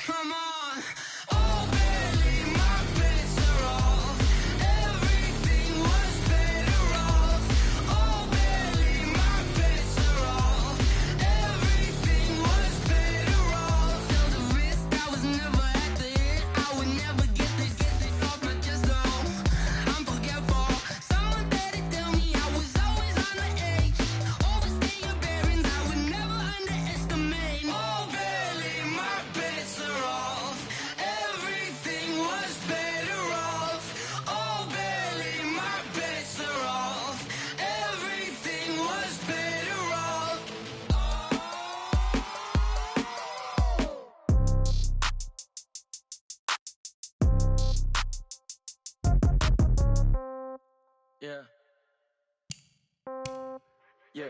Come on. Oh, barely, my bets are off. Everything was better off. Oh, barely, my bets are off. Everything was better off. Till the risk, I was never at the hit. I would never get this off my chest, though. I'm forgetful. Someone better tell me I was always on the edge. Overstay your bearings, I would never underestimate. Oh, barely, my bets are off. Everything was better off. Oh, barely, my bets are off. Everything was better off. Yeah. Yeah.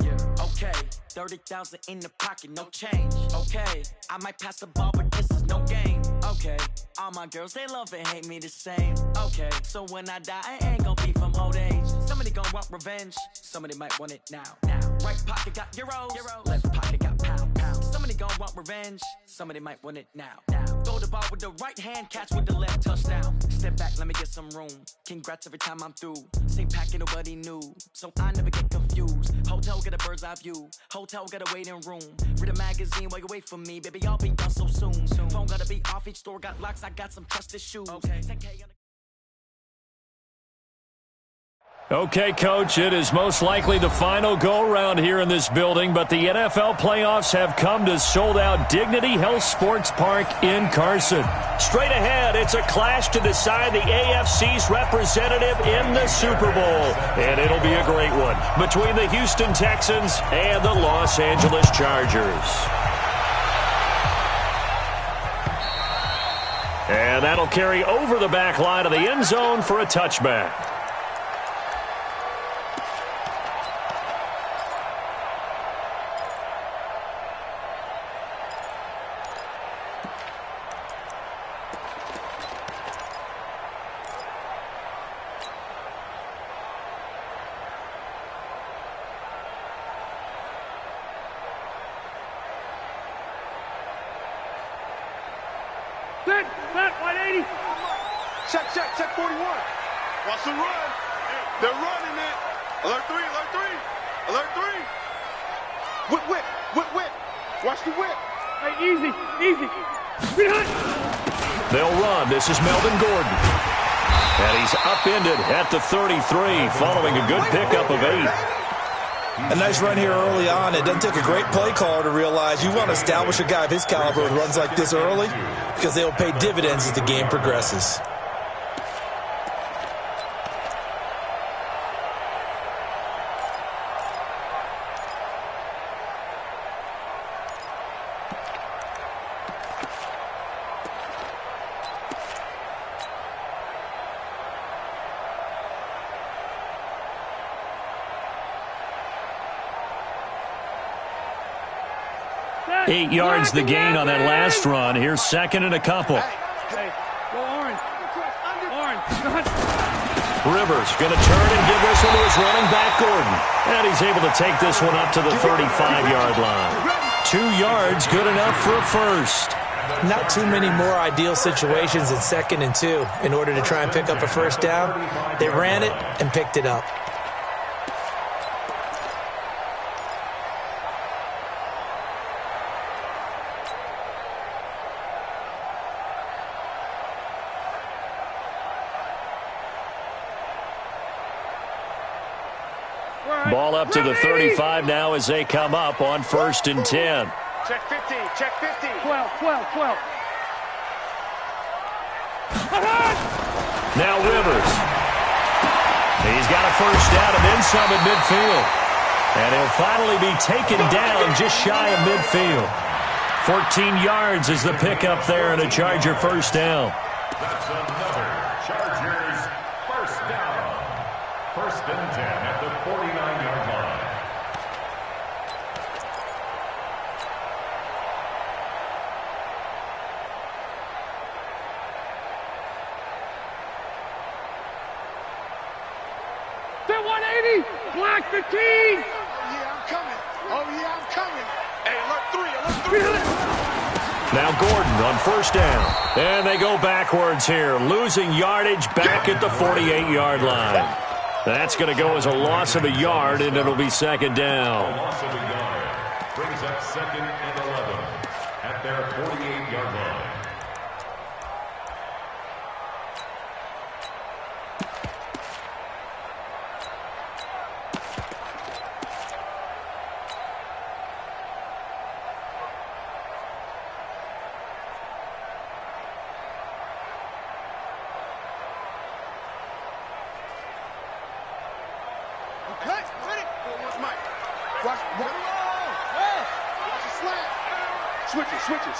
Yeah. Okay. 30,000 in the pocket, no change. Okay. I might pass the ball, but this is no game. Okay. All my girls, they love and hate me the same. Okay. So when I die, I ain't gonna be from old age. Somebody gonna want revenge. Somebody might want it now. Right pocket got euros. Left pocket got pound. Somebody gonna want revenge. Somebody might want it now. Throw the ball with the right hand, catch with the left, touchdown. Step back, let me get some room. Congrats every time I'm through. Same packet, nobody knew. So I never get confused. Hotel get a bird's eye view. Hotel got a waiting room. Read a magazine while you wait for me. Baby, I'll be done so soon. Phone gotta be off, each store got locks. I got some trusted shoes. Okay. 10K on the Okay, Coach, it is most likely the final go-around here in this building, but the NFL playoffs have come to sold-out Dignity Health Sports Park in Carson. Straight ahead, it's a clash to decide the AFC's representative in the Super Bowl, and it'll be a great one between the Houston Texans and the Los Angeles Chargers. And that'll carry over the back line of the end zone for a touchback. Set, 180. Check 41. Watch the run. They're running it. Alert 3. Whip. Watch the whip. Hey, easy. Behind. They'll run. This is Melvin Gordon. And he's upended at the 33 following a good pickup of 8. A nice run here early on. It doesn't take a great play caller to realize you want to establish a guy of his caliber with runs like this early because they will pay dividends as the game progresses. Set. 8 yards the gain on that last run. Here's second and a couple. Hey, go orange. Rivers going to turn and give this one to his running back, Gordon. And he's able to take this one up to the 35-yard line. 2 yards, good enough for a first. Not too many more ideal situations in 2nd and 2 in order to try and pick up a first down. They ran it and picked it up. Ball up to the 35 now as they come up on 1st and 10. Check 50. 12. Now Rivers. He's got a first down and then some at midfield. And he'll finally be taken down just shy of midfield. 14 yards is the pickup there and a Charger first down. That's another Chargers first down. 1st and 10 at the 49-yard line. Set 180. Block 15. Oh, yeah, I'm coming. Hey, alert 3. Now Gordon on first down. And they go backwards here, losing yardage back at the 48-yard line. That's going to go as a loss of a yard, and it'll be second down. A loss of a yard brings up 2nd and 11 at their 48-yard line.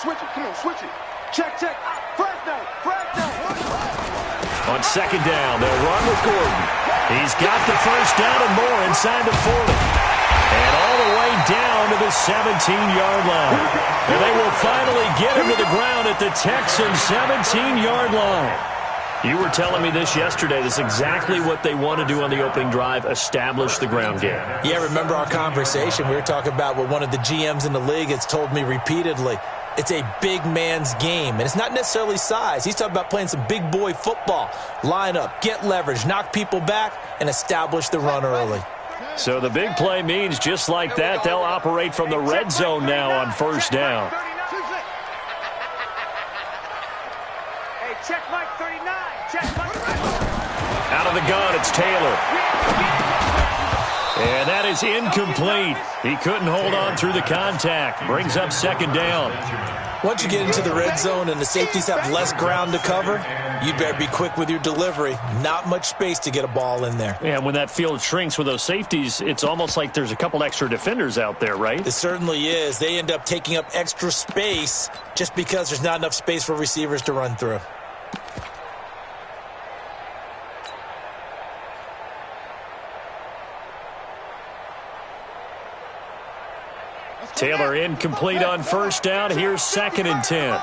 Switch it. Come on, switch it. Check. First down. On second down, they'll run with Gordon. He's got the first down and more inside the 40. And all the way down to the 17-yard line. And they will finally get him to the ground at the Texans' 17-yard line. You were telling me this yesterday. This is exactly what they want to do on the opening drive, establish the ground game. Yeah, remember our conversation? We were talking about what one of the GMs in the league has told me repeatedly. It's a big man's game, and it's not necessarily size. He's talking about playing some big boy football. Line up, get leverage, knock people back, and establish the run early. So the big play means just like that, they'll operate from the red zone now on first down. Hey, check Mike 39. Check Mike 39. Out of the gun, it's Taylor. And that is incomplete. He couldn't hold on through the contact. Brings up second down. Once you get into the red zone and the safeties have less ground to cover, you better be quick with your delivery. Not much space to get a ball in there. And when that field shrinks with those safeties, it's almost like there's a couple extra defenders out there, right? It certainly is. They end up taking up extra space just because there's not enough space for receivers to run through. Taylor incomplete on first down. Here's 2nd and 10.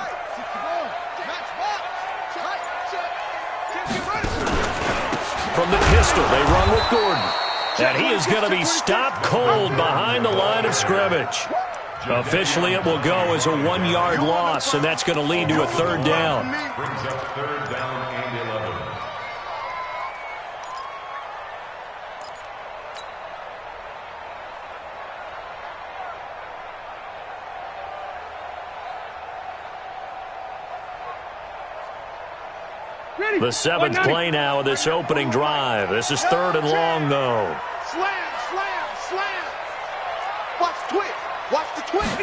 From the pistol, they run with Gordon. And he is going to be stopped cold behind the line of scrimmage. Officially, it will go as a 1-yard loss, and that's going to lead to a third down. Brings up 3rd down and 11. The 7th play now of this opening drive. This is 3rd and long, though. Slam. Watch the twist.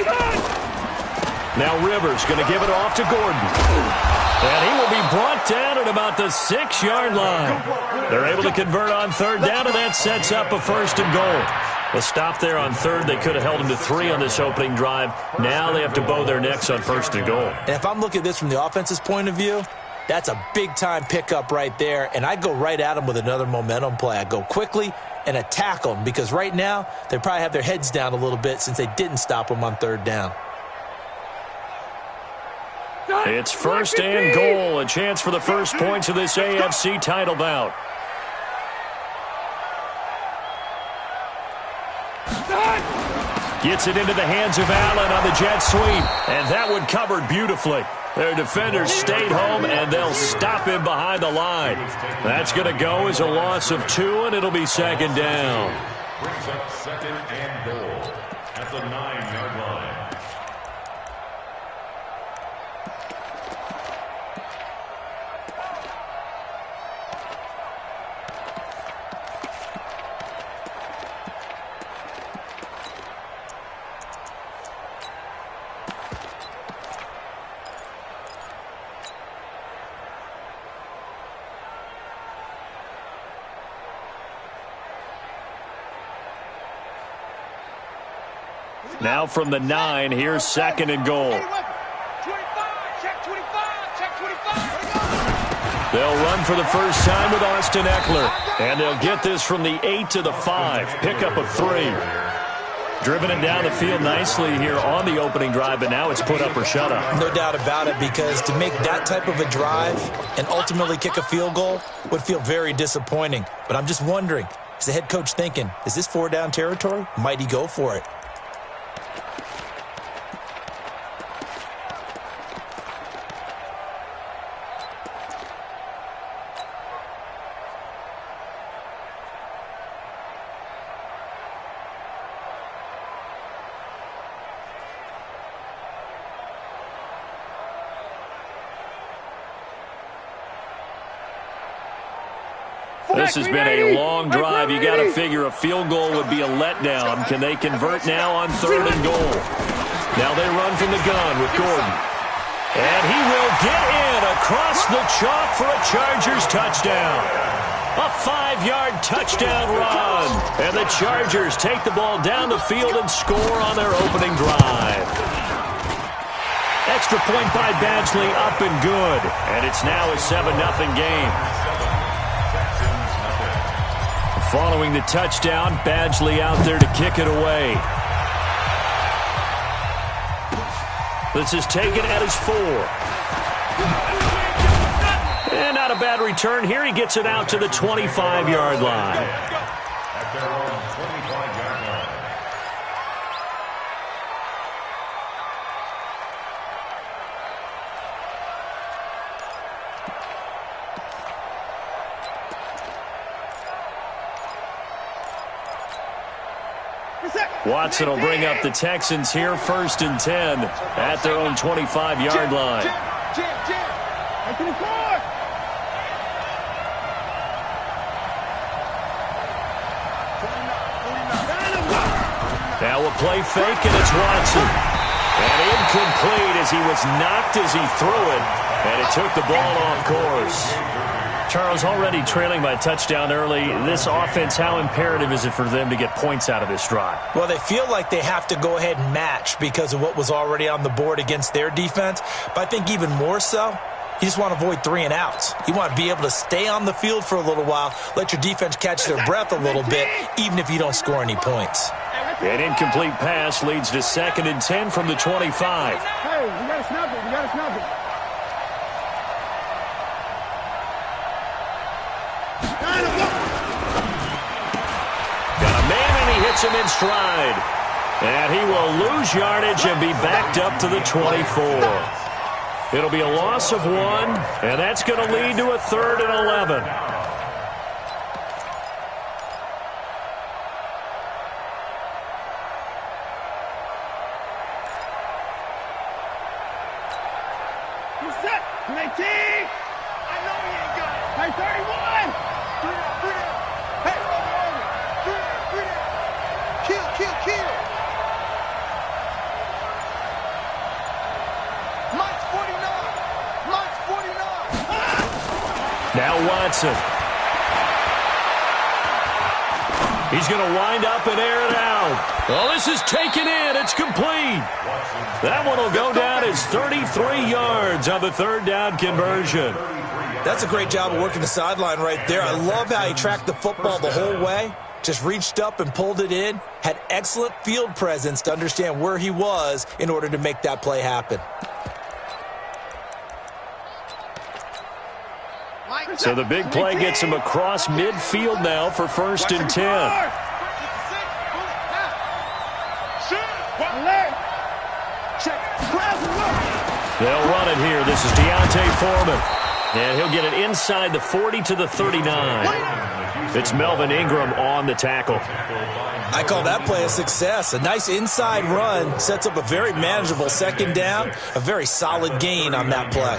Now Rivers going to give it off to Gordon. And he will be brought down at about the 6-yard line. They're able to convert on third down, and that sets up a 1st and goal. A stop there on third. They could have held him to 3 on this opening drive. Now they have to bow their necks on 1st and goal. And if I'm looking at this from the offense's point of view, that's a big-time pickup right there, and I go right at them with another momentum play. I go quickly and attack them because right now they probably have their heads down a little bit since they didn't stop them on third down. It's 1st and goal, a chance for the first points of this AFC title bout. Gets it into the hands of Allen on the jet sweep, and that one covered beautifully. Their defenders stayed home, and they'll stop him behind the line. That's going to go as a loss of 2, and it'll be second down. Brings up 2nd and goal at the 9-yard line. Now from the 9, here's 2nd and goal. They'll run for the first time with Austin Eckler. And they'll get this from the 8 to the 5. Pickup of 3. Driven it down the field nicely here on the opening drive, but now it's put up or shut up. No doubt about it, because to make that type of a drive and ultimately kick a field goal would feel very disappointing. But I'm just wondering, is the head coach thinking, is this 4-down territory? Might he go for it? This has been a long drive. You got to figure a field goal would be a letdown. Can they convert now on 3rd and goal? Now they run from the gun with Gordon. And he will get in across the chalk for a Chargers touchdown. A 5-yard touchdown run. And the Chargers take the ball down the field and score on their opening drive. Extra point by Badgley, up and good. And it's now a 7-0 game. Following the touchdown, Badgley out there to kick it away. This is taken at his 4. And not a bad return here. He gets it out to the 25-yard line. At their own 25-yard line. Watson will bring up the Texans here, 1st and 10 at their own 25-yard line. Now a play fake, and it's Watson. And incomplete as he was knocked as he threw it, and it took the ball off course. Charles, already trailing by a touchdown early. This offense, how imperative is it for them to get points out of this drive? Well, they feel like they have to go ahead and match because of what was already on the board against their defense. But I think even more so, you just want to avoid 3 and outs. You want to be able to stay on the field for a little while, let your defense catch their breath a little bit, even if you don't score any points. An incomplete pass leads to 2nd and 10 from the 25. Hey, we got to snap it. We got to snap it. Got a man, and he hits him in stride. And he will lose yardage and be backed up to the 24. It'll be a loss of 1, and that's going to lead to a 3rd and 11. Now Watson. He's going to wind up and air it out. Oh, this is taken in. It's complete. That one will go down as 33 yards on the 3rd down conversion. That's a great job of working the sideline right there. I love how he tracked the football the whole way. Just reached up and pulled it in. Had excellent field presence to understand where he was in order to make that play happen. So the big play gets him across midfield now for 1st and 10. They'll run it here. This is Deontay Foreman. And he'll get it inside the 40 to the 39. It's Melvin Ingram on the tackle. I call that play a success. A nice inside run sets up a very manageable 2nd down. A very solid gain on that play.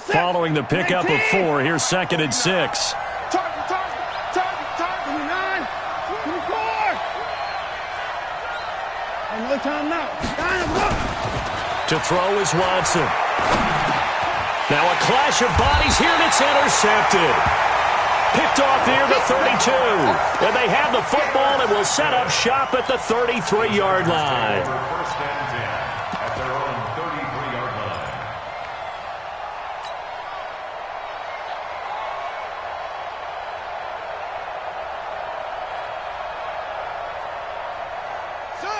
Following the pickup of 4, here's 2nd and 6. Target. 29, 24. Another time now. To throw is Watson. Now a clash of bodies here, and it's intercepted. Picked off near the 32. And they have the football and will set up shop at the 33-yard line. 1st and 10 at their own 33-yard line.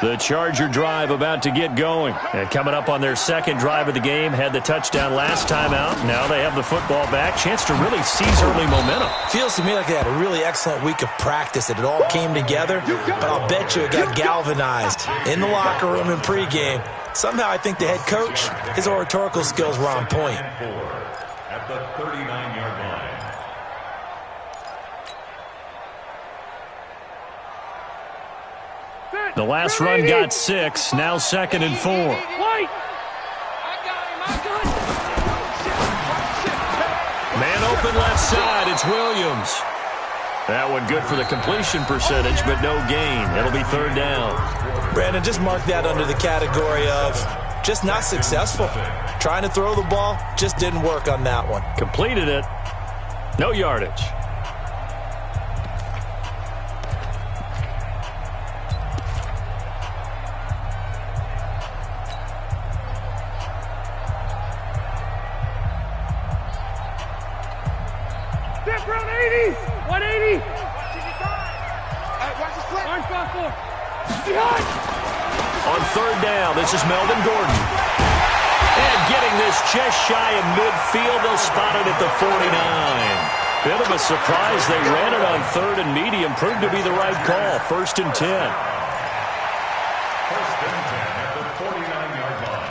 The Charger drive about to get going. And coming up on their 2nd drive of the game, had the touchdown last time out. Now they have the football back. Chance to really seize early momentum. Feels to me like they had a really excellent week of practice. It all came together, but I'll bet you it got galvanized in the locker room in pregame. Somehow I think the head coach, his oratorical skills were on point. At the 39-yard line. The last run got 6. Now 2nd and 4. Man open left side. It's Williams. That one good for the completion percentage, but no gain. It'll be third down. Brandon, just mark that under the category of just not successful. Trying to throw the ball, just didn't work on that one. Completed it. No yardage. Step around 80. 180. Watch the flip. Orange four. Behind. On third down, this is Melvin Gordon. And getting this just shy of midfield, they'll spot it at the 49. Bit of a surprise. They ran it on third and medium. Proved to be the right call. First and 10. First and 10 at the 49-yard line.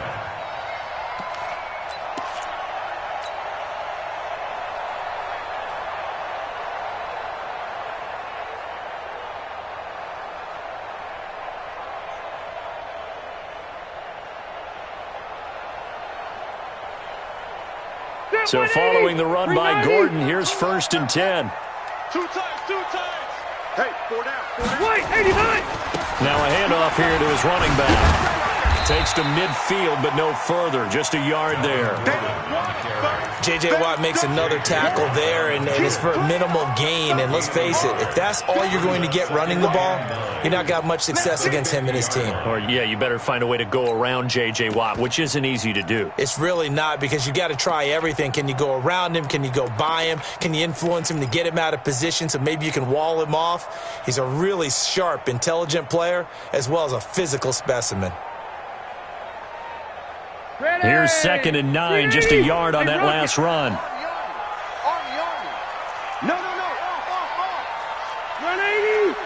So following the run by Gordon, here's first and 10. Two times. Hey, 4 down. Wait, 89. Now a handoff here to his running back. Takes to midfield, but no further. Just a yard there. J.J. Watt makes another tackle there, and it's for a minimal gain. And let's face it, if that's all you're going to get running the ball, you're not got much success against him and his team. Or, yeah, you better find a way to go around J.J. Watt, which isn't easy to do. It's really not, because you got to try everything. Can you go around him? Can you go by him? Can you influence him to get him out of position so maybe you can wall him off? He's a really sharp, intelligent player, as well as a physical specimen. Here's second and 9, just a yard on that last run. No. 180.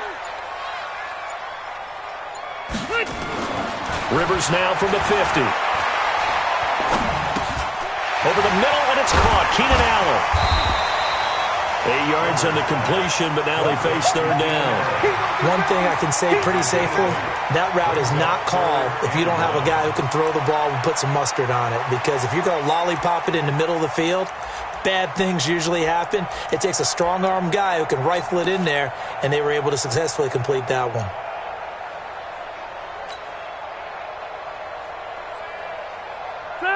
Rivers now from the 50. Over the middle, and it's caught. Keenan Allen. 8 yards on the completion, but now they face third down. One thing I can say pretty safely, that route is not called if you don't have a guy who can throw the ball and put some mustard on it. Because if you're going to lollipop it in the middle of the field, bad things usually happen. It takes a strong-arm guy who can rifle it in there, and they were able to successfully complete that one.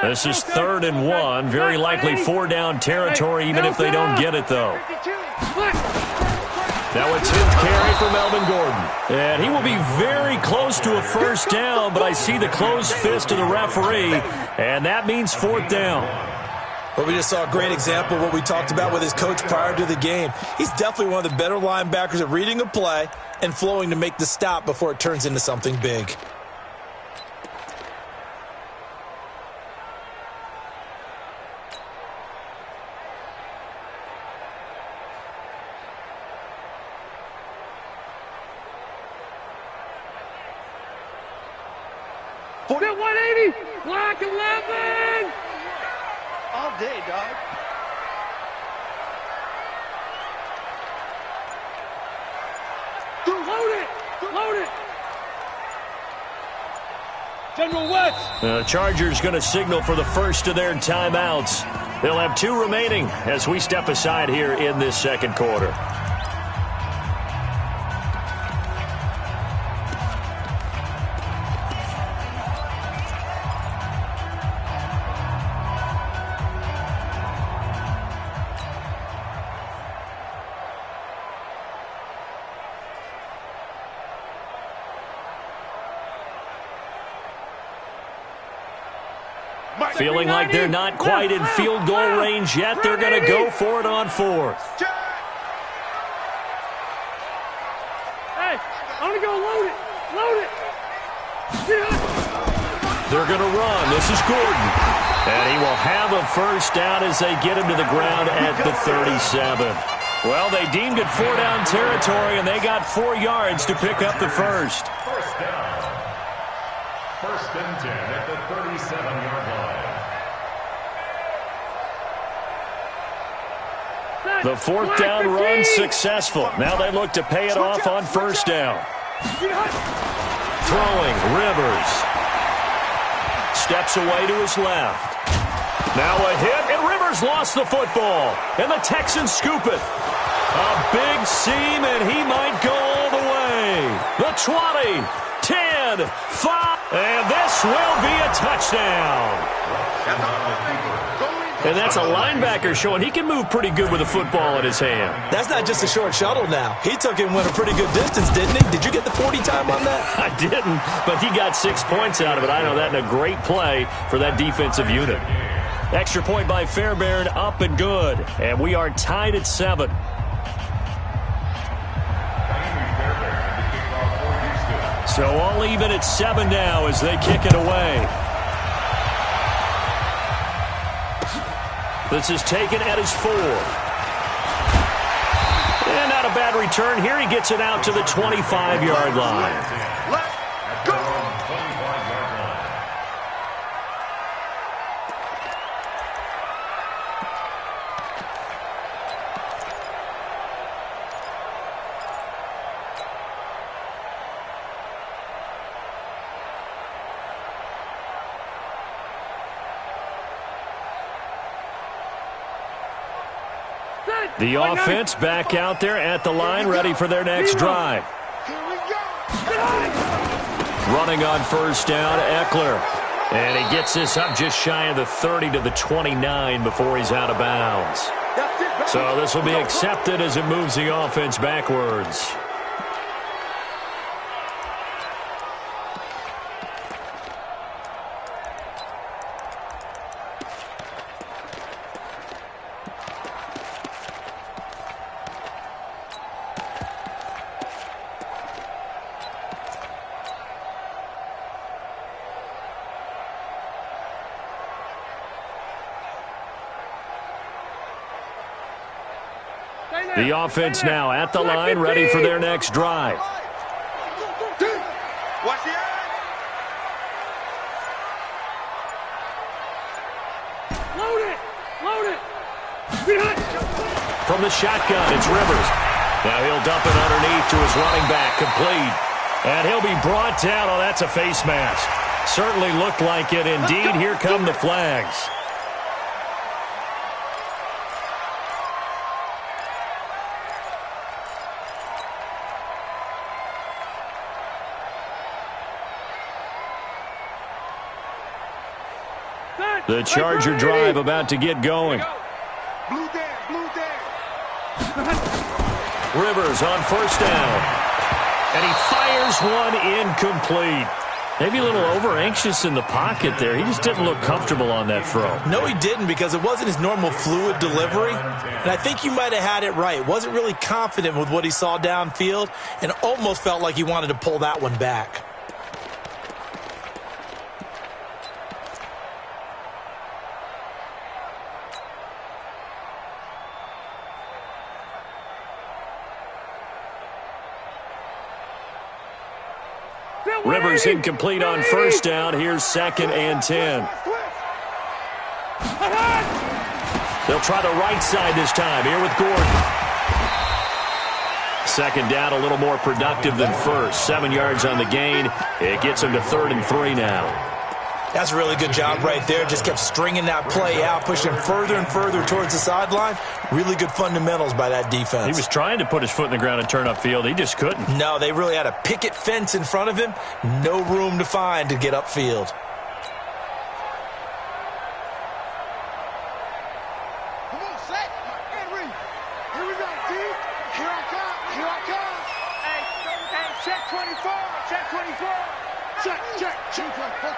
This is third and 1. Very likely 4-down territory, even if they don't get it, though. Now a 10th carry for Melvin Gordon. And he will be very close to a first down, but I see the closed fist of the referee, and that means fourth down. Well, we just saw a great example of what we talked about with his coach prior to the game. He's definitely one of the better linebackers at reading a play and flowing to make the stop before it turns into something big. That 180. Black 11. All day, dog. Load it. General West. The Chargers going to signal for the first of their timeouts. They'll have 2 remaining as we step aside here in this second quarter. Feeling like they're not quite in field goal range yet. They're going to go for it on fourth. Hey, I'm going to go load it. They're going to run. This is Gordon. And he will have a first down as they get him to the ground at the 37. Well, they deemed it 4-down territory, and they got 4 yards to pick up the first. First down. First and 10 at the 37-yard line. The fourth down run successful. Now they look to pay it off on first down. Throwing, Rivers. Steps away to his left. Now a hit, and Rivers lost the football. And the Texans scoop it. A big seam, and he might go all the way. The 20, 10, 5, and this will be a touchdown. And that's a linebacker showing he can move pretty good with a football in his hand. That's not just a short shuttle now. He took it and went a pretty good distance, didn't he? Did you get the 40 time on that? I didn't, but he got 6 points out of it. I know that in a great play for that defensive unit. Extra point by Fairbairn, up and good. And we are tied at 7. So all even at 7 now as they kick it away. This is taken at his 4. And not a bad return here. He gets it out to the 25-yard line. Let's go. The offense back out there at the line, ready for their next drive. Here we go. Running on first down, Eckler. And he gets this up just shy of the 30 to the 29 before he's out of bounds. So this will be accepted as it moves the offense backwards. The offense now at the line, ready for their next drive. Watch the eye. Load it. Load it. From the shotgun, it's Rivers. Now he'll dump it underneath to his running back, complete. And he'll be brought down. Oh, that's a face mask. Certainly looked like it. Indeed, here come the flags. The Charger drive about to get going. Blue down. Blue down. Rivers on first down. And he fires one incomplete. Maybe a little over-anxious in the pocket there. He just didn't look comfortable on that throw. No, he didn't, because it wasn't his normal fluid delivery. And I think you might have had it right. Wasn't really confident with what he saw downfield and almost felt like he wanted to pull that one back. Rivers incomplete on first down. Here's 2nd and 10. They'll try the right side this time here with Gordon. 2nd down, a little more productive than first. 7 yards on the gain. It gets him to 3rd and 3 now. That's a really good job right there. Just kept stringing that play out, pushing him further and further towards the sideline. Really good fundamentals by that defense. He was trying to put his foot in the ground and turn upfield. He just couldn't. No, they really had a picket fence in front of him. No room to find to get upfield. Come on, set. Henry. Here we go, D. Here I come. Here I come. Hey, check 24. Check 24. Check 24.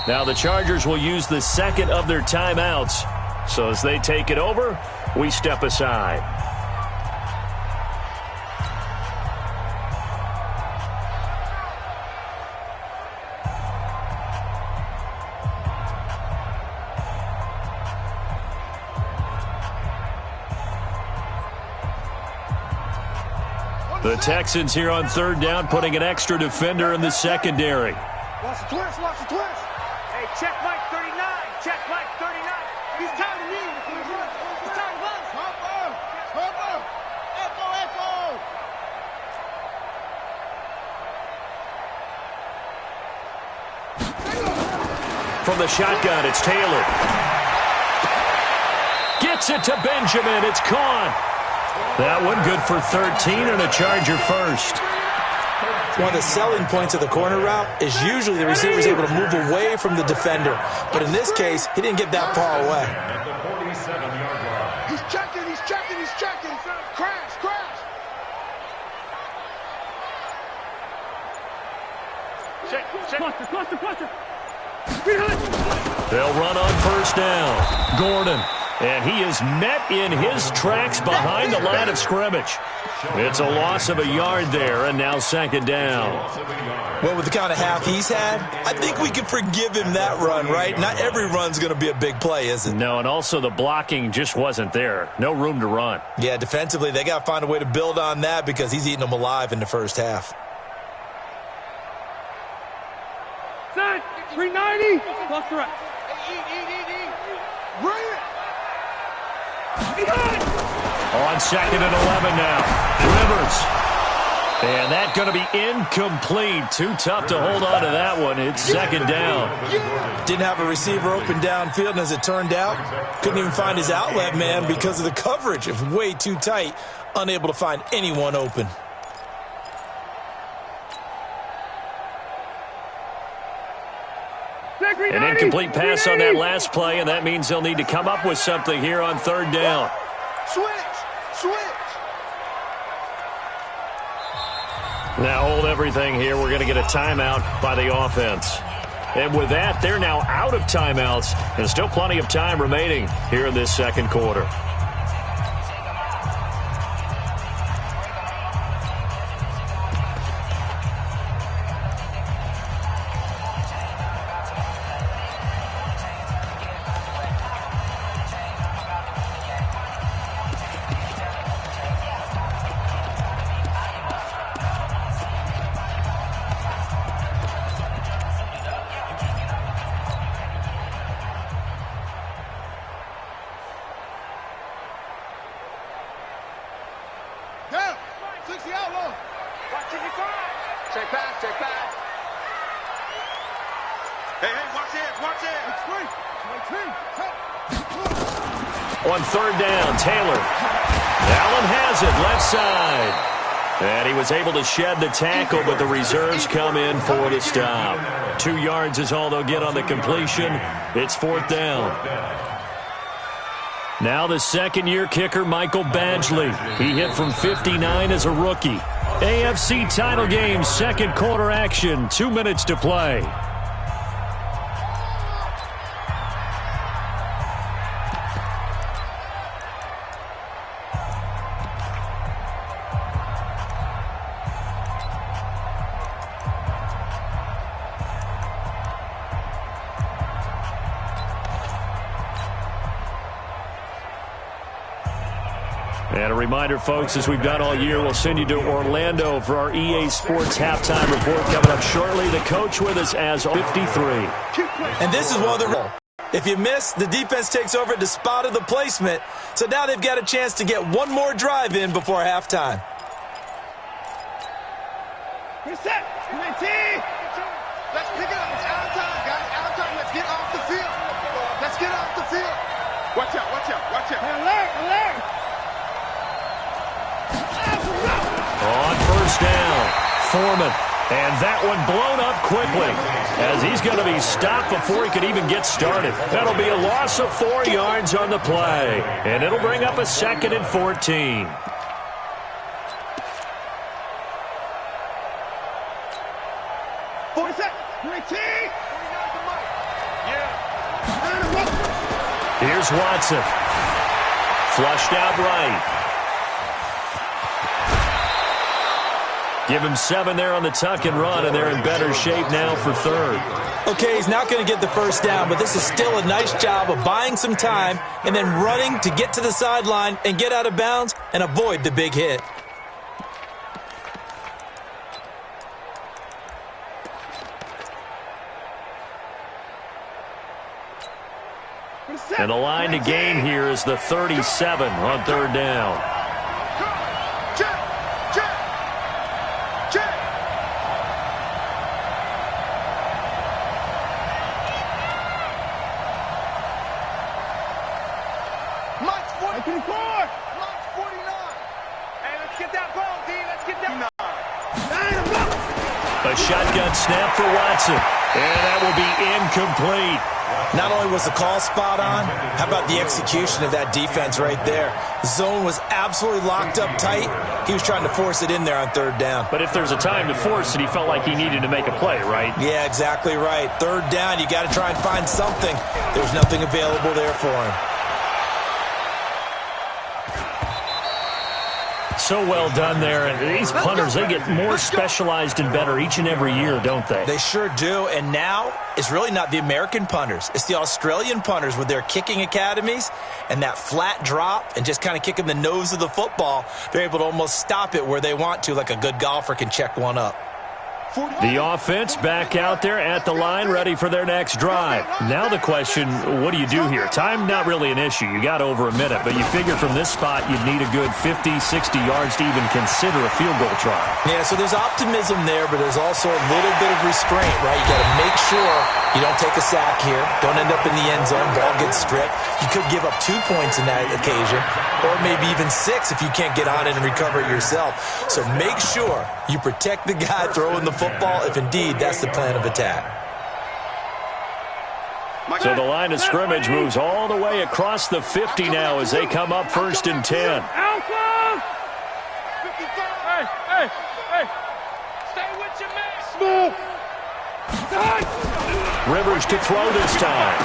Now the Chargers will use the second of their timeouts. So as they take it over, we step aside. The Texans here on 3rd down, putting an extra defender in the secondary. Watch the twist. Watch the twist. Hey, check Mike 39. Check Mike 39. He's tired of me. He's tired of us. Harper. Echo. From the shotgun, it's Taylor. Gets it to Benjamin. It's caught. That one good for 13 and a Charger first. One of the selling points of the corner route is usually the receiver is able to move away from the defender. But in this case, he didn't get that far away. At the 47-yard line. He's checking, he's checking, he's checking. Crash, crash. Check. Cluster. They'll run on first down. Gordon. And he is met in his tracks behind the line of scrimmage. It's a loss of a yard there, and now second down. Well, with the kind of half he's had, I think we can forgive him that run, right? Not every run's going to be a big play, is it? No, and also the blocking just wasn't there. No room to run. Yeah, defensively, they got to find a way to build on that because he's eating them alive in the first half. Set. 390. Cluster up. Bring it. On second and 11 now. Rivers. And that's going to be incomplete. Too tough to hold on to that one. It's second down. Didn't have a receiver open downfield, and as it turned out, couldn't even find his outlet man because of the coverage. It was way too tight, unable to find anyone open. An incomplete pass on that last play, and that means they'll need to come up with something here on third down. Switch. Now hold everything here. We're going to get a timeout by the offense. And with that, they're now out of timeouts, and still plenty of time remaining here in this second quarter. Down. 60 outlaw. Watch it, check pass. Hey, watch it. It's free. On third down, Taylor. Allen has it, left side. And he was able to shed the tackle, but the reserves come in for the stop. 2 yards is all they'll get on the completion. It's fourth down. Now the second-year kicker, Michael Badgley. He hit from 59 as a rookie. AFC title game, second quarter action, 2 minutes to play. And a reminder, folks, as we've done all year, we'll send you to Orlando for our EA Sports halftime report coming up shortly. The coach with us as 53. And this is one of the... If you miss, the defense takes over at the spot of the placement. So now they've got a chance to get one more drive in before halftime. Reset. Let's pick it up. It's out of time, guys. Out of time. Let's get off the field. Watch out. Alert. On first down, Foreman. And that one blown up quickly as he's going to be stopped before he could even get started. That'll be a loss of 4 yards on the play. And it'll bring up a second and 14. Here's Watson. Flushed out right. Give him 7 there on the tuck and run, and they're in better shape now for third. Okay, he's not going to get the first down, but this is still a nice job of buying some time and then running to get to the sideline and get out of bounds and avoid the big hit. And the line to gain here is the 37 on third down. 54. Watch 49. Hey, let's get that ball, D. Let's get that. A shotgun snap for Watson. And that will be incomplete. Not only was the call spot on, how about the execution of that defense right there? The zone was absolutely locked up tight. He was trying to force it in there on third down. But if there's a time to force it, he felt like he needed to make a play, right? Yeah, exactly right. Third down, you got to try and find something. There's nothing available there for him. So well done there. And these punters, they get more specialized and better each and every year, don't they? They sure do. And now it's really not the American punters. It's the Australian punters with their kicking academies and that flat drop and just kind of kicking the nose of the football. They're able to almost stop it where they want to, like a good golfer can check one up. The offense back out there at the line, ready for their next drive. Now the question, what do you do here? Time, not really an issue. You got over a minute, but you figure from this spot you'd need a good 50, 60 yards to even consider a field goal try. Yeah, so there's optimism there, but there's also a little bit of restraint, right? You got to make sure you don't take a sack here. Don't end up in the end zone. Ball gets stripped. You could give up 2 points in that occasion, or maybe even 6 if you can't get on it and recover it yourself. So make sure you protect the guy throwing the football if indeed that's the plan of attack. So the line of scrimmage moves all the way across the 50 now as they come up 1st and 10. Alpha! 55. Hey! Stay with your man! Smooth! Rivers to throw this time.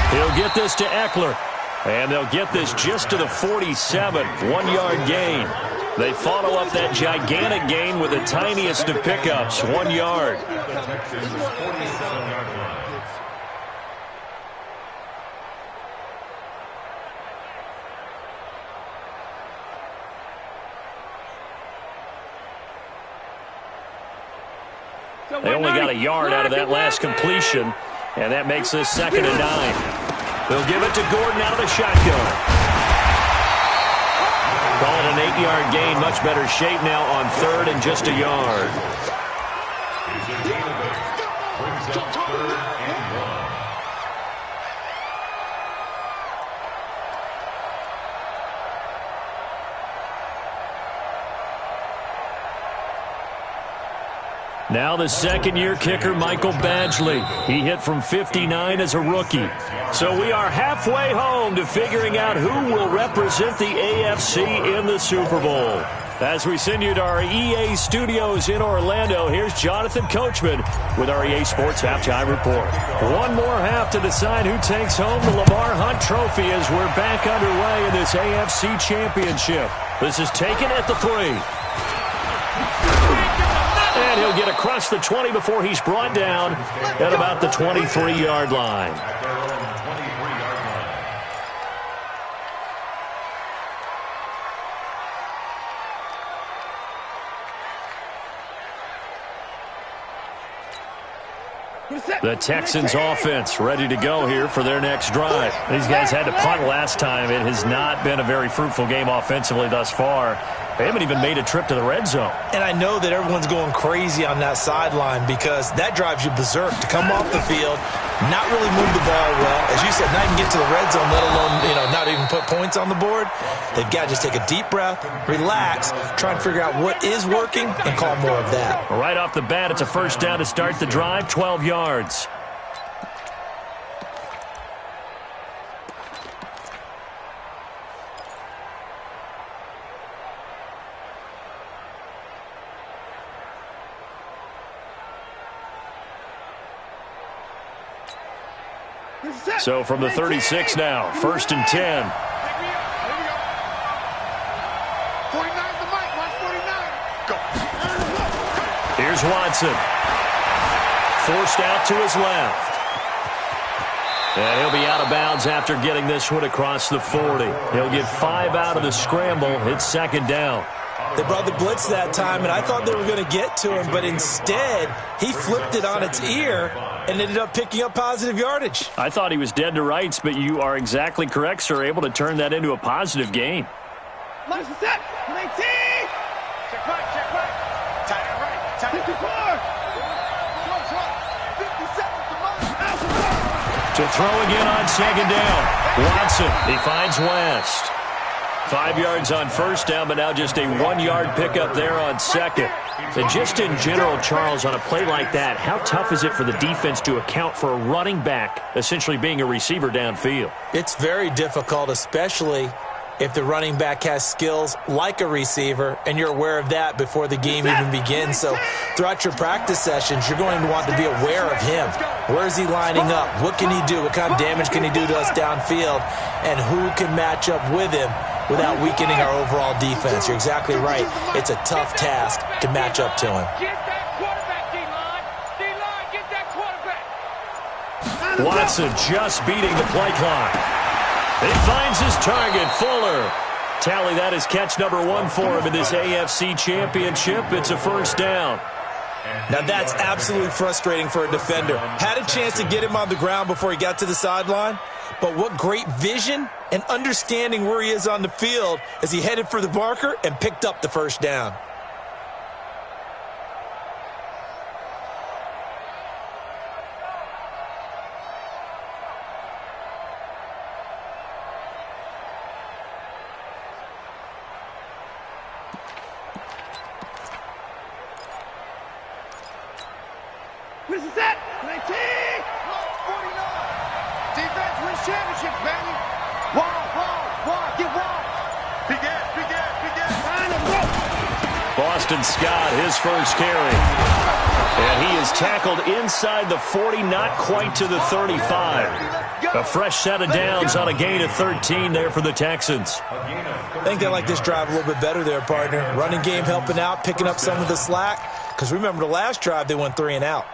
He'll get this to Eckler. And they'll get this just to the 47. 1-yard gain. They follow up that gigantic gain with the tiniest of pickups, 1 yard. They only got a yard out of that last completion, and that makes this 2nd and 9. They'll give it to Gordon out of the shotgun. Call it an 8-yard gain. Much better shape now on 3rd and just a yard. Now the 2nd-year kicker, Michael Badgley. He hit from 59 as a rookie. So we are halfway home to figuring out who will represent the AFC in the Super Bowl. As we send you to our EA studios in Orlando, here's Jonathan Coachman with our EA Sports Halftime Report. One more half to decide who takes home the Lamar Hunt Trophy as we're back underway in this AFC Championship. This is taken at the 3. And he'll get across the 20 before he's brought down at about the 23-yard line. The Texans offense ready to go here for their next drive. These guys had to punt last time. It has not been a very fruitful game offensively thus far. They haven't even made a trip to the red zone. And I know that everyone's going crazy on that sideline because that drives you berserk to come off the field, not really move the ball well. As you said, not even get to the red zone, let alone, not even put points on the board. They've got to just take a deep breath, relax, try and figure out what is working, and call more of that. Right off the bat, it's a 1st down to start the drive, 12 yards. So from the 36 now, 1st and 10. 49 the mic, watch 49. Go. Here's Watson. Forced out to his left. And he'll be out of bounds after getting this one across the 40. He'll get 5 out of the scramble. It's 2nd down. They brought the blitz that time, and I thought they were going to get to him, but instead he flipped it on its ear and ended up picking up positive yardage. I thought he was dead to rights, but you are exactly correct, sir, able to turn that into a positive gain. Nice set. 19. Check right. Tight end right. 54. To throw again on second down. Watson, he finds West. 5 yards on first down, but now just a 1-yard pickup there on second. And just in general, Charles, on a play like that, how tough is it for the defense to account for a running back essentially being a receiver downfield? It's very difficult, especially if the running back has skills like a receiver, and you're aware of that before the game even begins. So throughout your practice sessions, you're going to want to be aware of him. Where is he lining up? What can he do? What kind of damage can he do to us downfield? And who can match up with him without weakening our overall defense? You're exactly right. It's a tough task to match up to him. Get that quarterback, D-line. D-line, get that quarterback. Watson just beating the play clock. He finds his target, Fuller. Tally, that is catch number 1 for him in this AFC championship. It's a first down. Now that's absolutely frustrating for a defender. Had a chance to get him on the ground before he got to the sideline, but what great vision and understanding where he is on the field as he headed for the marker and picked up the first down. What is that? 19! 49! Defense wins championships, baby! Wall, get wall! Begin! Line and rope! Boston Scott, his first carry. And he is tackled inside the 40, not quite to the 35. A fresh set of downs on a gain of 13 there for the Texans. I think they like this drive a little bit better there, partner. Running game helping out, picking up some of the slack. Because remember the last drive, they went 3 and out.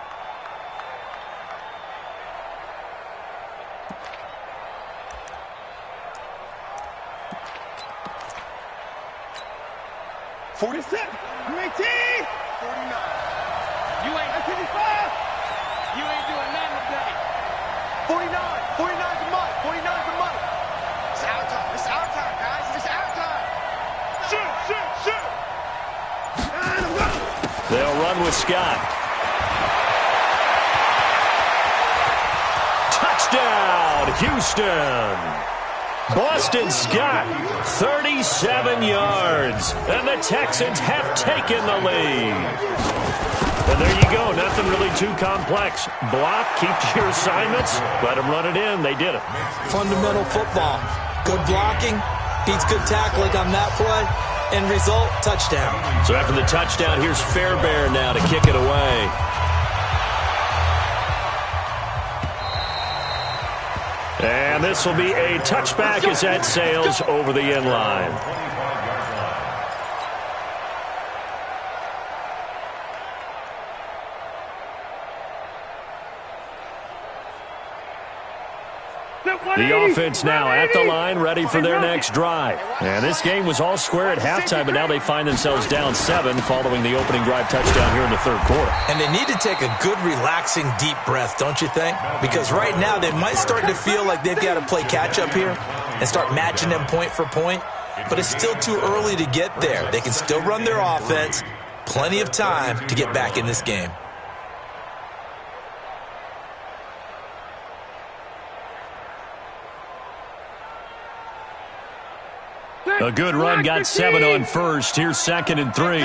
You ain't 55! You ain't doing nothing today. 49's the money! 49's the money! It's our time, guys! It's our time! Shoot! They'll run with Scott. Touchdown, Houston! Boston Scott, 37 yards, and the Texans have taken the lead. And there you go, nothing really too complex. Block, keep to your assignments, let them run it in. They did it. Fundamental football. Good blocking, beats good tackling on that play. End result, touchdown. So after the touchdown, here's Fairbairn now to kick it away. And this will be a touchback as that sails over the end line. The offense now at the line, ready for their next drive. And this game was all square at halftime, but now they find themselves down 7 following the opening drive touchdown here in the third quarter. And they need to take a good, relaxing, deep breath, don't you think? Because right now they might start to feel like they've got to play catch-up here and start matching them point for point. But it's still too early to get there. They can still run their offense. Plenty of time to get back in this game. A good run, got 7 on first. Here's 2nd and 3.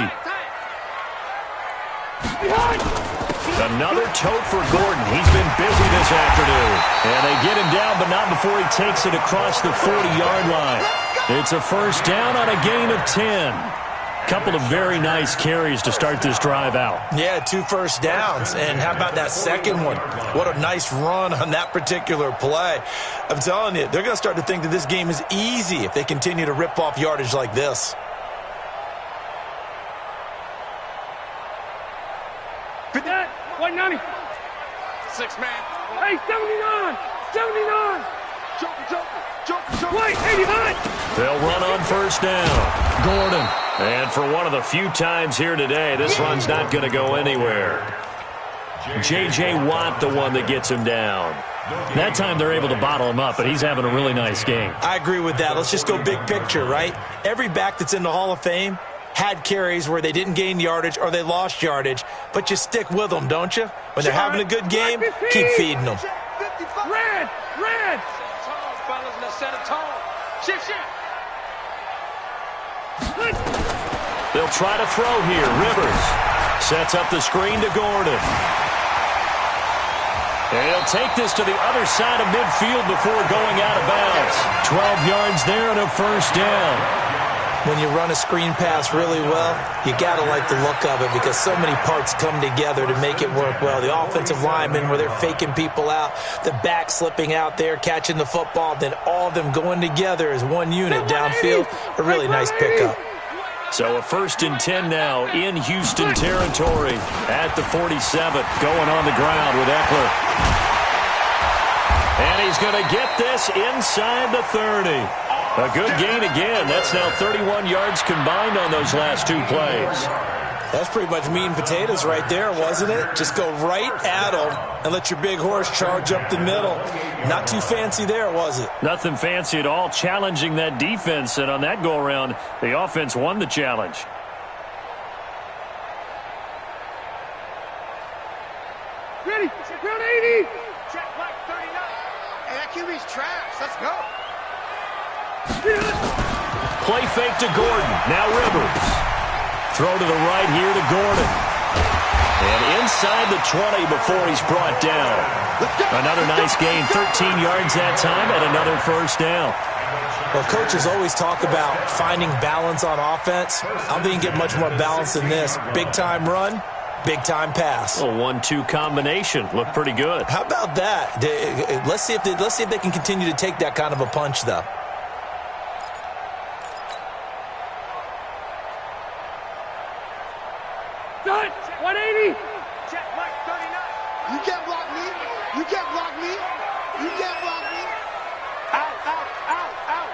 Another tote for Gordon. He's been busy this afternoon. And they get him down, but not before he takes it across the 40-yard line. It's a first down on a gain of 10. Couple of very nice carries to start this drive out. Yeah, 2 first downs. And how about that second one? What a nice run on that particular play. I'm telling you, they're going to start to think that this game is easy if they continue to rip off yardage like this. That, 190. 6 man. Hey, 79! 79! Jump! Wait, 89! They'll run on first down. Gordon. And for one of the few times here today, this run's not going to go anywhere. J.J. Watt, the one that gets him down. That time they're able to bottle him up, but he's having a really nice game. I agree with that. Let's just go big picture, right? Every back that's in the Hall of Fame had carries where they didn't gain yardage or they lost yardage, but you stick with them, don't you? When they're having a good game, keep feeding them. Red! Red! Set a tone, fellas. Let's set a tone. Shift, shift. They'll try to throw here. Rivers sets up the screen to Gordon. And he'll take this to the other side of midfield before going out of bounds. 12 yards there and a first down. When you run a screen pass really well, you got to like the look of it because so many parts come together to make it work well. The offensive linemen, where they're faking people out, the back slipping out there, catching the football, then all of them going together as one unit downfield. A really nice pickup. So a 1st and 10 now in Houston territory at the 47, going on the ground with Eckler. And he's going to get this inside the 30. A good gain again. That's now 31 yards combined on those last 2 plays. That's pretty much meat and potatoes right there, wasn't it? Just go right at them and let your big horse charge up the middle. Not too fancy there, was it? Nothing fancy at all, challenging that defense. And on that go-around, the offense won the challenge. Ready? Round 80. Check back 39. Hey, that QB's trash. Let's go. Play fake to Gordon. Now Rivers. Throw to the right here to Gordon. And inside the 20 before he's brought down. Another nice gain, 13 yards that time, and another first down. Well, coaches always talk about finding balance on offense. I don't think you can get much more balance than this. Big-time run, big-time pass. A 1-2 combination. Looked pretty good. How about that? Let's see if they can continue to take that kind of a punch, though. Done. 180. Check Mike 39. You can't block me. You can't block me. You can't block me. Out, out, out, out.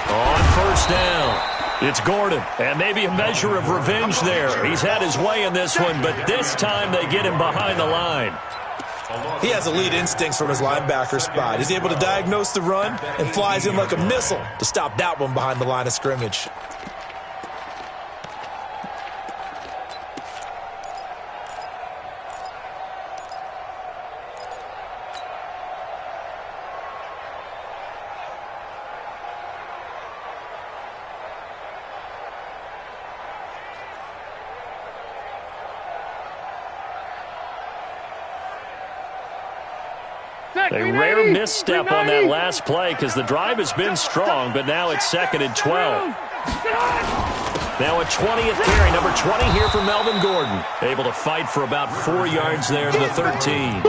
On first down, it's Gordon. And maybe a measure of revenge there. He's had his way in this one, but this time they get him behind the line. He has elite instincts from his linebacker spot. He's able to diagnose the run and flies in like a missile to stop that one behind the line of scrimmage. A rare misstep on that last play because the drive has been strong, but now it's 2nd and 12. Now a 20th carry, number 20 here for Melvin Gordon. Able to fight for about 4 yards there to the 13.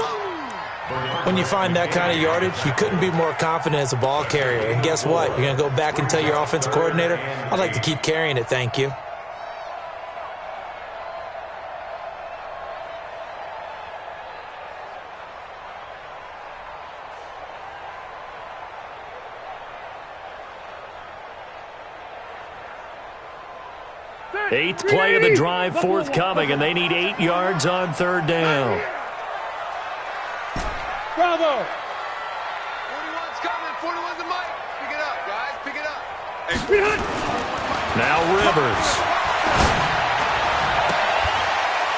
When you find that kind of yardage, you couldn't be more confident as a ball carrier. And guess what? You're going to go back and tell your offensive coordinator, I'd like to keep carrying it, thank you. Eighth play of the drive forthcoming, and they need 8 yards on 3rd down. Bravo. 41's coming. 41's the mic. Pick it up, guys. Pick it up. Now Rivers.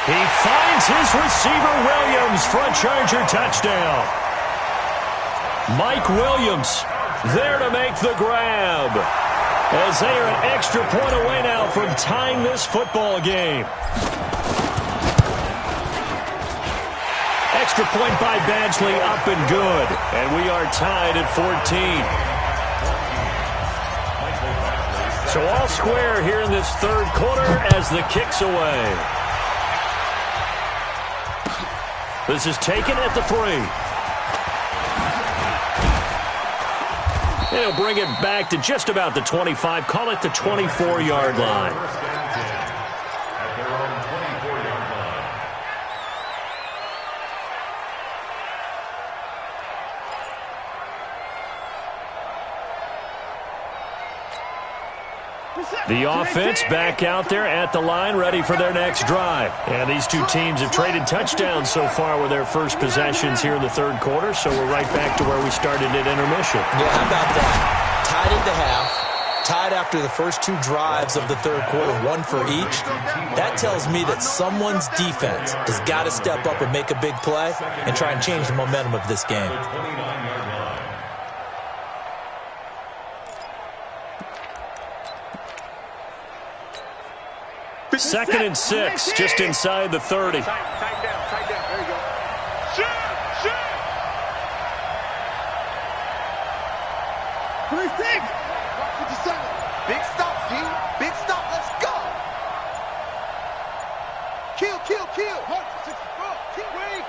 He finds his receiver Williams for a Charger touchdown. Mike Williams there to make the grab, as they are an extra point away now from tying this football game. Extra point by Badgley, up and good. And we are tied at 14. So all square here in this 3rd quarter as the kick's away. This is taken at the 3. He'll bring it back to just about the 25. Call it the 24-yard line. At their own 24-yard line. The offense back out there at the line, ready for their next drive. And these two teams have traded touchdowns so far with their first possessions here in the 3rd quarter, so we're right back to where we started at intermission. Yeah, how about that? Tied at the half, tied after the first 2 drives of the third quarter, 1 for each. That tells me that someone's defense has got to step up and make a big play and try and change the momentum of this game. Second and 6, just inside the 30. Tight down. There you go. Shoot! 26! 57. Big stop, D. Big stop. Let's go. Kill. Keep waiting.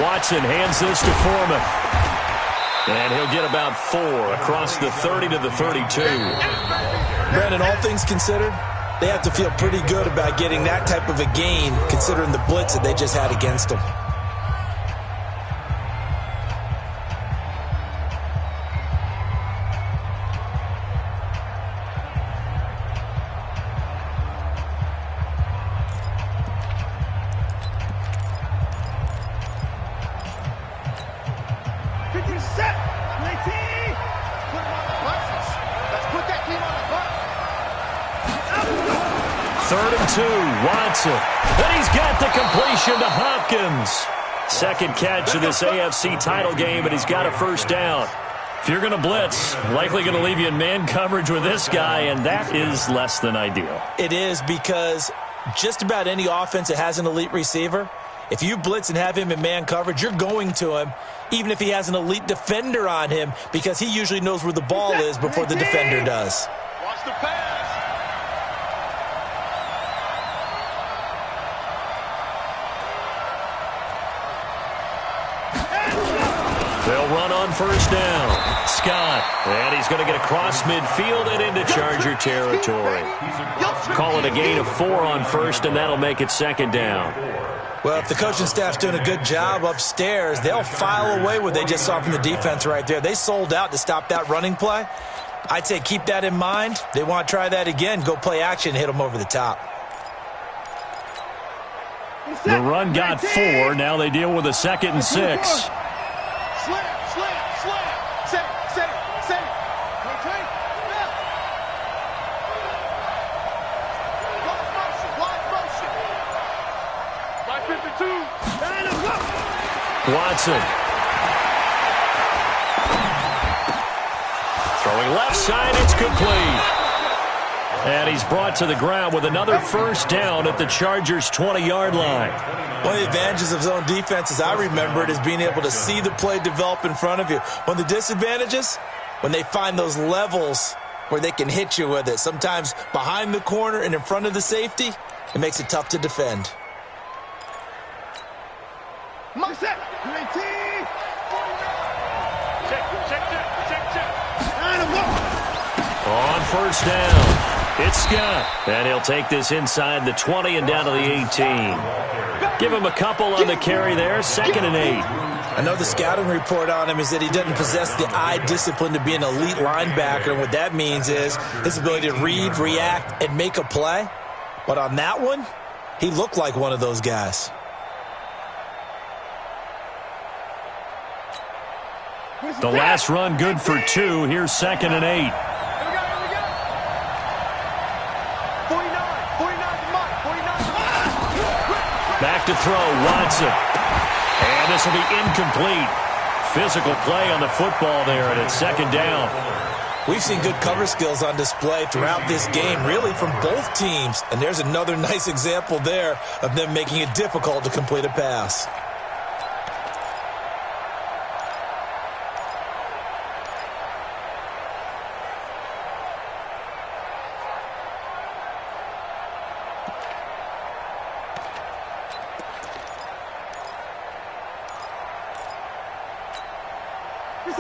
Watson hands this to Foreman. And he'll get about 4 across the 30 to the 32. Brandon, all things considered, they have to feel pretty good about getting that type of a gain considering the blitz that they just had against them. Third and 2, Watson. And he's got the completion to Hopkins. Second catch of this AFC title game, and he's got a first down. If you're going to blitz, likely going to leave you in man coverage with this guy, and that is less than ideal. It is, because just about any offense that has an elite receiver, if you blitz and have him in man coverage, you're going to him, even if he has an elite defender on him, because he usually knows where the ball is before the defender does. Watch the pass. They'll run on first down. Scott, and he's going to get across midfield and into Charger territory. Call it a gain of 4 on first, and that'll make it second down. Well, if the coaching staff's doing a good job upstairs, they'll file away what they just saw from the defense right there. They sold out to stop that running play. I'd say keep that in mind. They want to try that again. Go play action, hit them over the top. The run got 4. Now they deal with a second and 6. Slam. Set it. Okay. Wide motion. By 52. Watson. Throwing left side, it's complete. And he's brought to the ground with another first down at the Chargers' 20-yard line. One of the advantages of zone defense, as I remember it, is being able to see the play develop in front of you. One of the disadvantages, when they find those levels where they can hit you with it, sometimes behind the corner and in front of the safety, it makes it tough to defend. Check. On first down, it's Scott. And he'll take this inside the 20 and down to the 18. Give him a couple on the carry there, 2nd and 8. I know the scouting report on him is that he doesn't possess the eye discipline to be an elite linebacker. And what that means is his ability to read, react, and make a play. But on that one, he looked like one of those guys. The last run good for 2. Here's 2nd and 8. 49 Back to throw, Watson. And this will be incomplete. Physical play on the football there, and it's 2nd down. We've seen good cover skills on display throughout this game, really from both teams. And there's another nice example there of them making it difficult to complete a pass.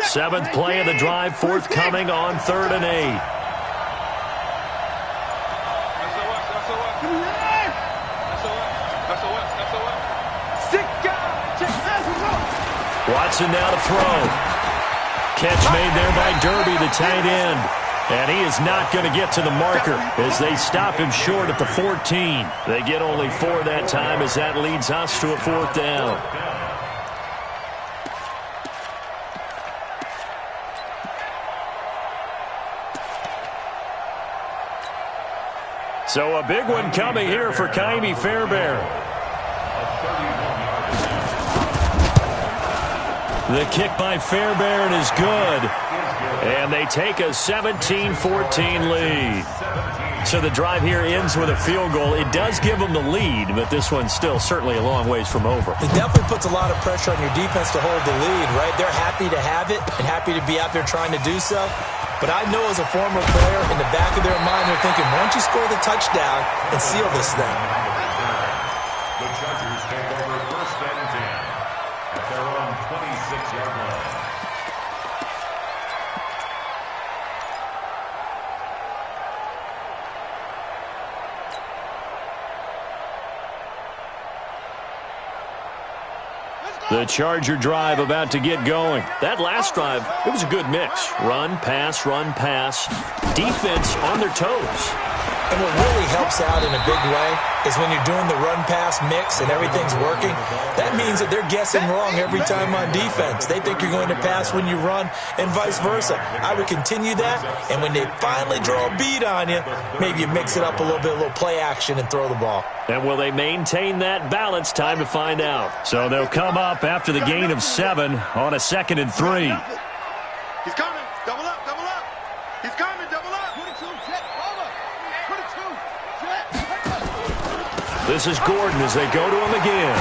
Seventh play of the drive, forthcoming on 3rd and 8. Watson now to throw. Catch made there by Derby, the tight end. And he is not going to get to the marker as they stop him short at the 14. They get only 4 that time as that leads us to a 4th down. So a big one coming here for Kaimi Fairbairn. The kick by Fairbairn is good. And they take a 17-14 lead. So the drive here ends with a field goal. It does give them the lead, but this one's still certainly a long ways from over. It definitely puts a lot of pressure on your defense to hold the lead, right? They're happy to have it and happy to be out there trying to do so. But I know as a former player, in the back of their mind, they're thinking, why don't you score the touchdown and seal this thing? The Chargers take over first and 10 at their own 26-yard line. The Charger drive about to get going. That last drive, it was a good mix. Run, pass, defense on their toes. And what really helps out in a big way is when you're doing the run-pass mix and everything's working, that means that they're guessing wrong every time on defense. They think you're going to pass when you run and vice versa. I would continue that, and when they finally draw a beat on you, maybe you mix it up a little bit, a little play action and throw the ball. And will they maintain that balance? Time to find out. So they'll come up after the gain of 7 on a 2nd and 3. He's coming. Double up. He's coming. Double up. 22, jet, over. 22, jet. This is Gordon as they go to him again.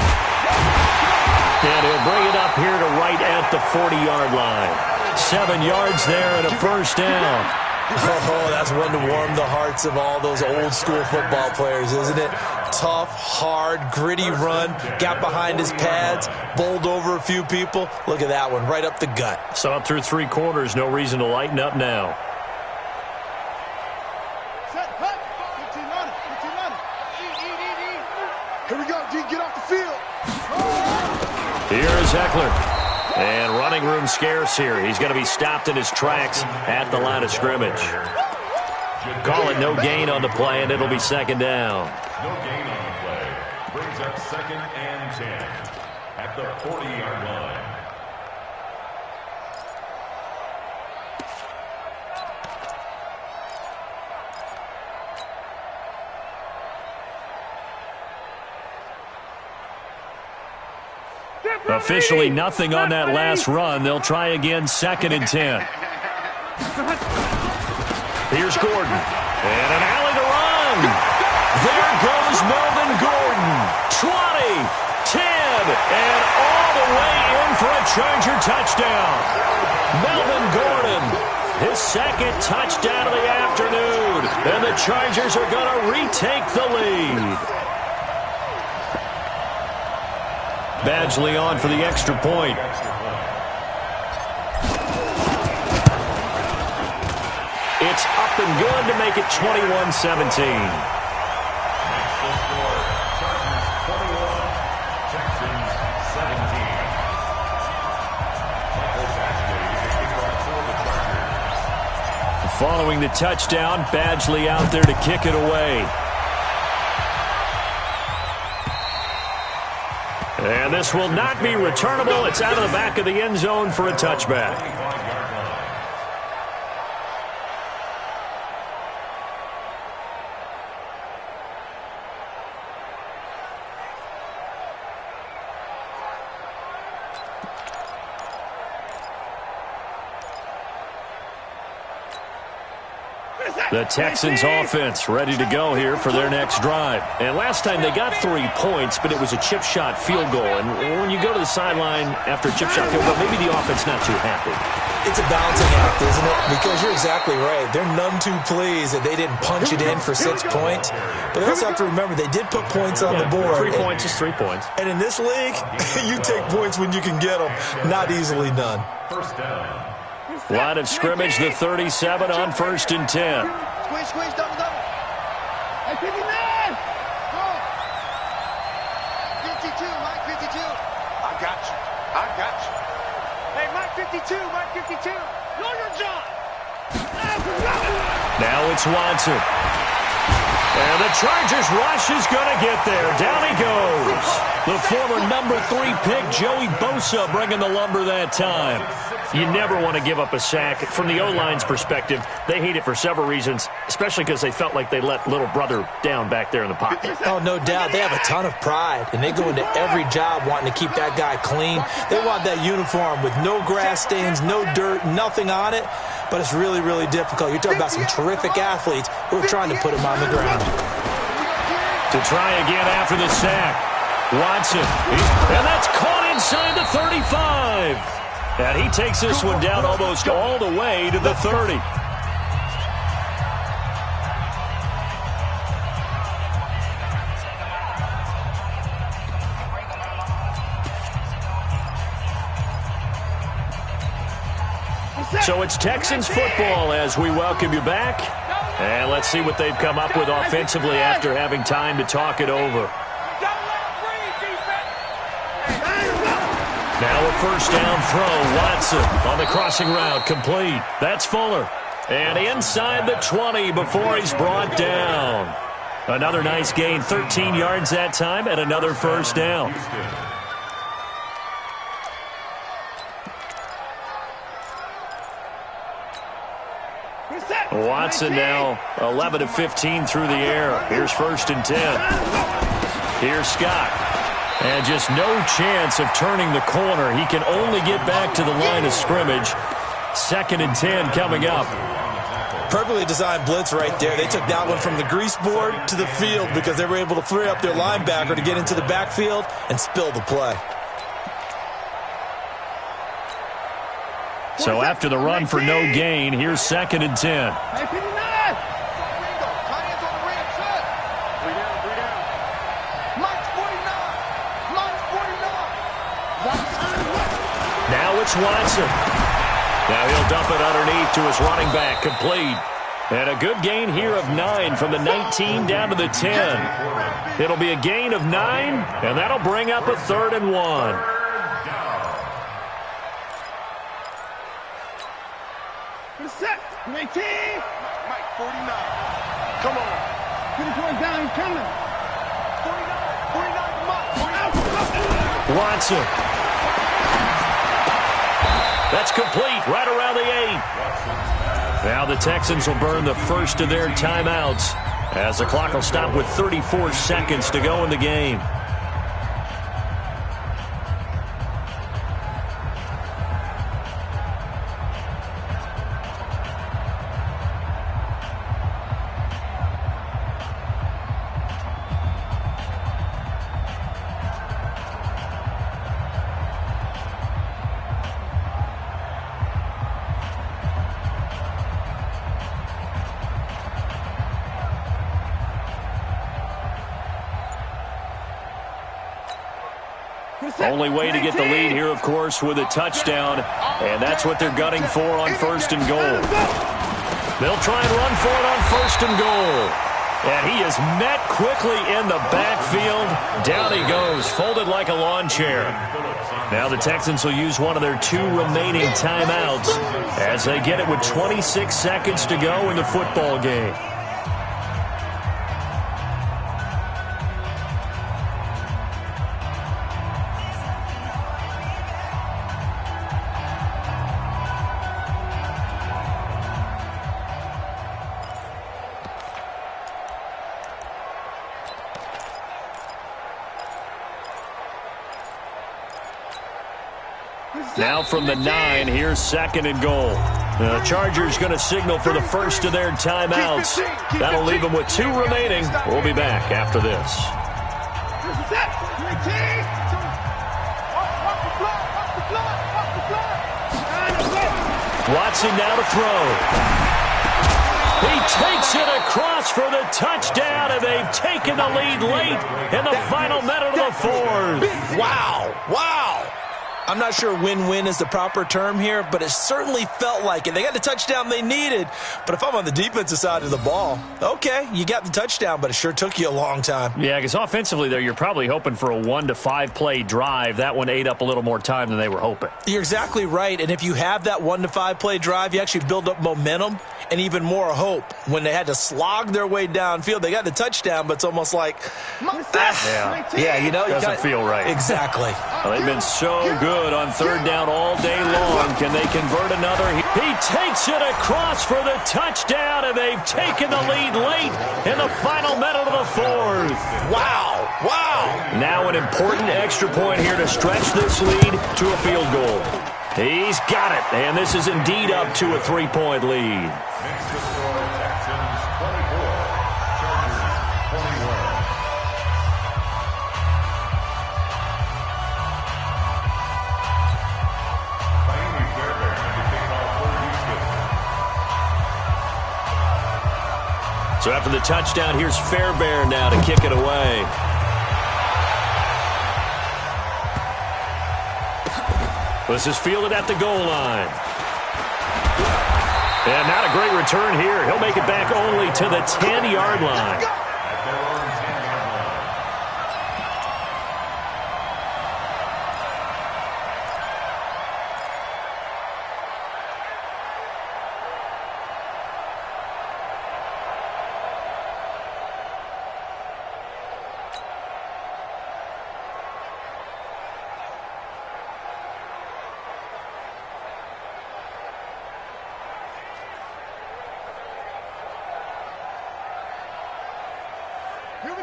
And he'll bring it up here to right at the 40-yard line. 7 yards there and a first down. Oh, that's one to warm the hearts of all those old-school football players, isn't it? Tough, hard, gritty run, got behind his pads, bowled over a few people. Look at that one, right up the gut. Saw it through 3 quarters, no reason to lighten up now. Set, cut. 15 on it. Here we go, D. Get off the field. Here's Eckler. And running room scarce here. He's going to be stopped in his tracks at the line of scrimmage. Call it no gain on the play, and it'll be 2nd down. No gain on the play. Brings up 2nd and 10 at the 40-yard line. Officially nothing on that last run. They'll try again, 2nd and 10. Here's Gordon. And an alley to run. There goes Melvin Gordon. 20, 10, and all the way in for a Charger touchdown. Melvin Gordon, his 2nd touchdown of the afternoon. And the Chargers are going to retake the lead. Badgley on for the extra point. It's up and good to make it 21-17. Following the touchdown, Badgley out there to kick it away. And this will not be returnable. It's out of the back of the end zone for a touchback. The Texans offense ready to go here for their next drive. And last time they got 3 points, but it was a chip shot field goal. And when you go to the sideline after a chip shot field goal, maybe the offense not too happy. It's a balancing act, isn't it? Because you're exactly right. They're none too pleased that they didn't punch it in for 6 points. But they also have to remember they did put points on the board. 3 points is 3 points. And in this league, you take points when you can get them. Not easily done. First down. Line of scrimmage, the 37 on 1st and 10. Squeeze, double. Hey, 59! Go! 52, Mike 52. I got you. Hey, Mike 52. Know your job. Now it's Watson. And the Chargers rush is going to get there. Down he goes. The former number 3 pick Joey Bosa bringing the lumber that time. You never want to give up a sack. From the O-line's perspective, they hate it for several reasons, especially because they felt like they let little brother down back there in the pocket. Oh, no doubt. They have a ton of pride, and they go into every job wanting to keep that guy clean. They want that uniform with no grass stains, no dirt, nothing on it, but it's really, really difficult. You're talking about some terrific athletes who are trying to put him on the ground. To try again after the sack. Watson. And that's caught inside the 35. And he takes this one down almost all the way to the 30. So it's Texans football as we welcome you back. And let's see what they've come up with offensively after having time to talk it over. Now a first down throw. Watson on the crossing route. Complete. That's Fuller. And inside the 20 before he's brought down. Another nice gain. 13 yards that time and another first down. Watson now 11 of 15 through the air. Here's first and 10. Here's Scott. And just no chance of turning the corner. He can only get back to the line of scrimmage. Second and 10 coming up. Perfectly designed blitz right there. They took that one from the grease board to the field because they were able to free up their linebacker to get into the backfield and spill the play. So after the run for no gain, here's second and 10. Now it's Watson. Now he'll dump it underneath to his running back. Complete. And a good gain here of 9 from the 19 down to the 10. It'll be a gain of 9, and that'll bring up a 3rd and 1. Set. 19. Mike, 49. Come on. Get it going down. He's coming. 49. Mike. Watson. That's complete right around the 8. Now the Texans will burn the first of their timeouts as the clock will stop with 34 seconds to go in the game. Only way to get the lead here, of course, with a touchdown, and that's what they're gunning for on first and goal. They'll try and run for it on first and goal. And he is met quickly in the backfield. Down he goes, folded like a lawn chair. Now the Texans will use one of their 2 remaining timeouts as they get it with 26 seconds to go in the football game. Now from the 9, here's second and goal. The Chargers going to signal for the first of their timeouts. That'll leave them with 2 remaining. We'll be back after this. Watson now to throw. He takes it across for the touchdown, and they've taken the lead late in the final minute of the 4th. Wow. Wow. I'm not sure win-win is the proper term here, but it certainly felt like it. They got the touchdown they needed, but if I'm on the defensive side of the ball, okay, you got the touchdown, but it sure took you a long time. Yeah, because offensively there, you're probably hoping for a 1 to 5 play drive. That one ate up a little more time than they were hoping. You're exactly right, and if you have that 1 to 5 play drive, you actually build up momentum and even more hope. When they had to slog their way downfield, they got the touchdown, but it's almost like, you know, doesn't feel right. Exactly. Well, they've been so good on third down all day long. Can they convert another? He takes it across for the touchdown, and they've taken the lead late in the final minute of the fourth. Wow. Now an important extra point here to stretch this lead to a field goal. He's got it, and this is indeed up to a 3-point lead. Next to score, Texans 24, Chargers 21. So after the touchdown, here's Fairbairn now to kick it away. This is fielded at the goal line. And not a great return here. He'll make it back only to the 10-yard line.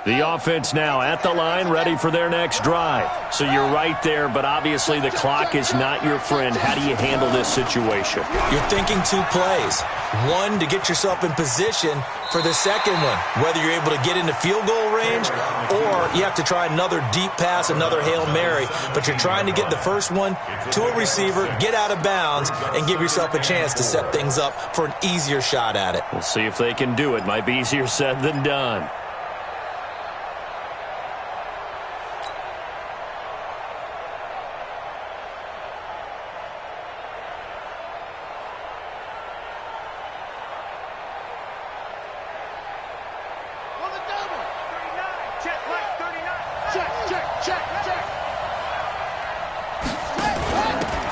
The offense now at the line, ready for their next drive. So you're right there, but obviously the clock is not your friend. How do you handle this situation? You're thinking 2 plays. One, to get yourself in position for the second one, whether you're able to get into field goal range or you have to try another deep pass, another Hail Mary. But you're trying to get the first one to a receiver, get out of bounds, and give yourself a chance to set things up for an easier shot at it. We'll see if they can do it. Might be easier said than done.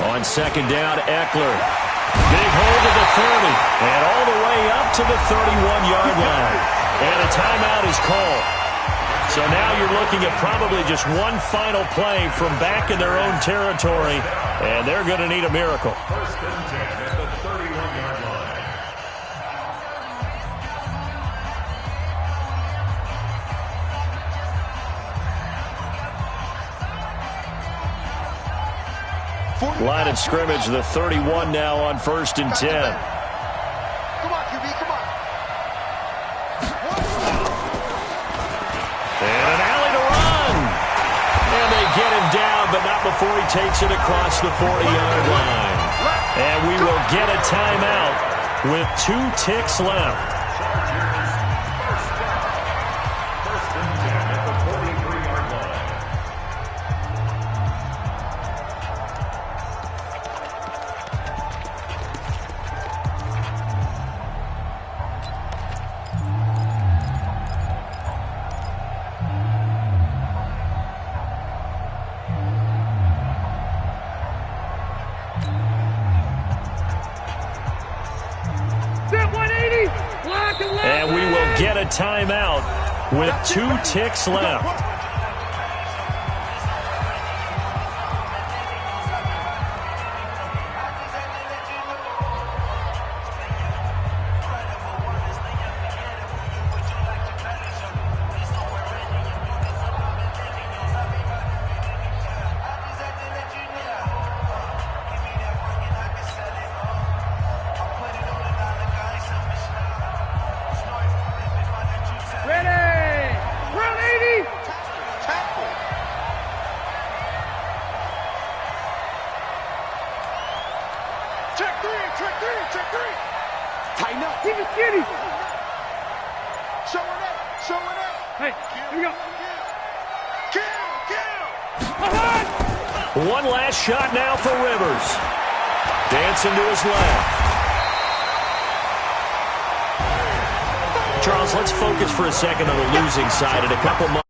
On second down, Eckler. Big hold of the 30, and all the way up to the 31-yard line. And a timeout is called. So now you're looking at probably just one final play from back in their own territory, and they're going to need a miracle. First and 10 at the 31-yard line. Line of scrimmage, the 31 now on 1st and 10. Come on, QB, come on. And an alley to run. And they get him down, but not before he takes it across the 40-yard line. And we will get a timeout with 2 ticks left. First and 10 at the 43-yard line. And we will get a timeout with 2 ticks left. Check three. Tighten up. Keep it skinny. Showing up. Hey, here we go. Kill. Behind. One last shot now for Rivers. Dancing to his left. Charles, let's focus for a second on the losing side. In a couple months.